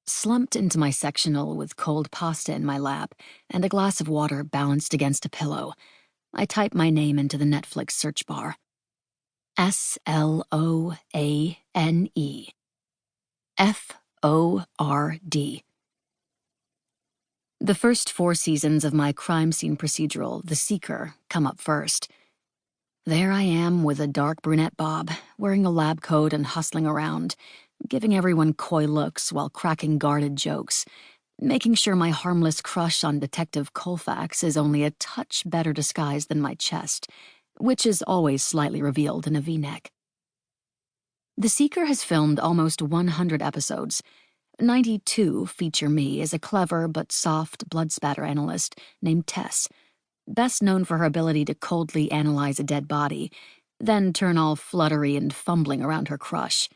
Slumped into my sectional with cold pasta in my lap and a glass of water balanced against a pillow, I type my name into the Netflix search bar. Sloane Ford. The first 4 seasons of my crime scene procedural, The Seeker, come up first. There I am with a dark brunette bob, wearing a lab coat and hustling around, giving everyone coy looks while cracking guarded jokes, making sure my harmless crush on Detective Colfax is only a touch better disguised than my chest, which is always slightly revealed in a V-neck. The Seeker has filmed almost 100 episodes. 92 feature me as a clever but soft blood spatter analyst named Tess, best known for her ability to coldly analyze a dead body, then turn all fluttery and fumbling around her crush.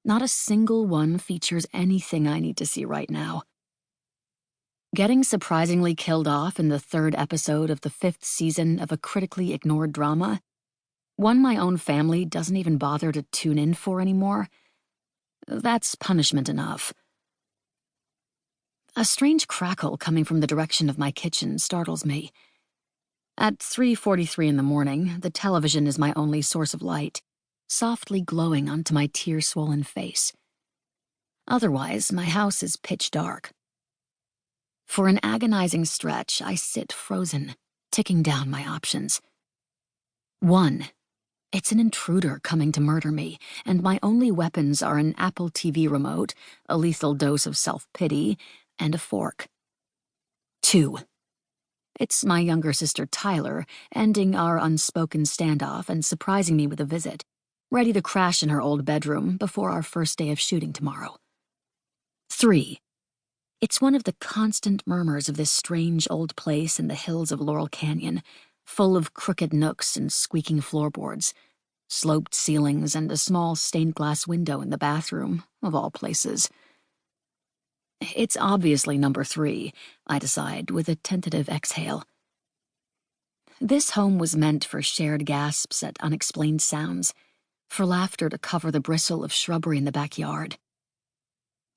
Not a single one features anything I need to see right now. Getting surprisingly killed off in the 3rd episode of the 5th season of a critically ignored drama, one my own family doesn't even bother to tune in for anymore, that's punishment enough. A strange crackle coming from the direction of my kitchen startles me. At 3:43 in the morning, the television is my only source of light, softly glowing onto my tear-swollen face. Otherwise, my house is pitch dark. For an agonizing stretch, I sit frozen, ticking down my options. 1. It's an intruder coming to murder me, and my only weapons are an Apple TV remote, a lethal dose of self-pity, and a fork. 2. It's my younger sister Tyler, ending our unspoken standoff and surprising me with a visit, ready to crash in her old bedroom before our first day of shooting tomorrow. 3. It's one of the constant murmurs of this strange old place in the hills of Laurel Canyon, full of crooked nooks and squeaking floorboards, sloped ceilings, and a small stained glass window in the bathroom, of all places. It's obviously number 3, I decide, with a tentative exhale. This home was meant for shared gasps at unexplained sounds, for laughter to cover the bristle of shrubbery in the backyard.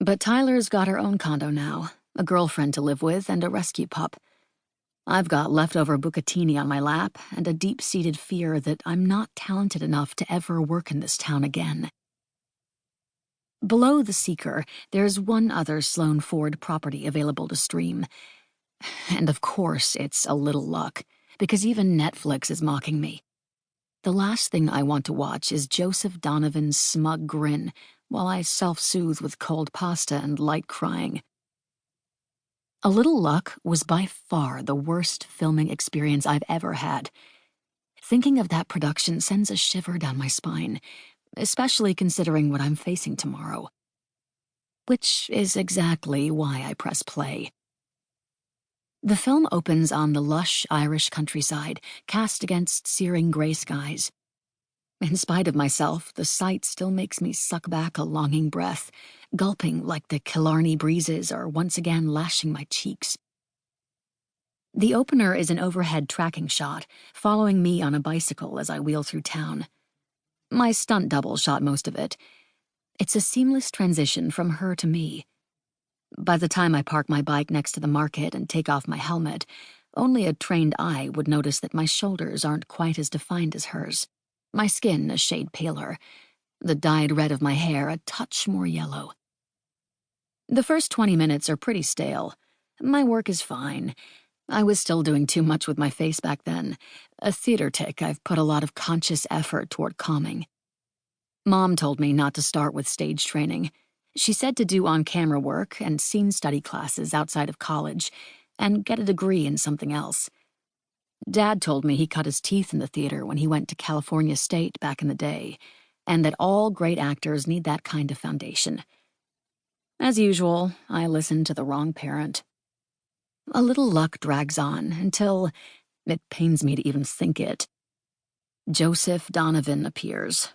But Tyler's got her own condo now, a girlfriend to live with, and a rescue pup. I've got leftover bucatini on my lap and a deep-seated fear that I'm not talented enough to ever work in this town again. Below The Seeker, there's one other Sloane Ford property available to stream. And of course, it's a little luck, because even Netflix is mocking me. The last thing I want to watch is Joseph Donovan's smug grin while I self-soothe with cold pasta and light crying. A Little Luck was by far the worst filming experience I've ever had. Thinking of that production sends a shiver down my spine, especially considering what I'm facing tomorrow. Which is exactly why I press play. The film opens on the lush Irish countryside, cast against searing gray skies. In spite of myself, the sight still makes me suck back a longing breath, gulping like the Killarney breezes are once again lashing my cheeks. The opener is an overhead tracking shot, following me on a bicycle as I wheel through town. My stunt double shot most of it. It's a seamless transition from her to me. By the time I park my bike next to the market and take off my helmet, only a trained eye would notice that my shoulders aren't quite as defined as hers, my skin a shade paler, the dyed red of my hair a touch more yellow. The first 20 minutes are pretty stale. My work is fine. I was still doing too much with my face back then, a theater tic I've put a lot of conscious effort toward calming. Mom told me not to start with stage training. She said to do on-camera work and scene study classes outside of college, and get a degree in something else. Dad told me he cut his teeth in the theater when he went to California State back in the day, and that all great actors need that kind of foundation. As usual, I listened to the wrong parent. A Little Luck drags on until, it pains me to even think it, Joseph Donovan appears,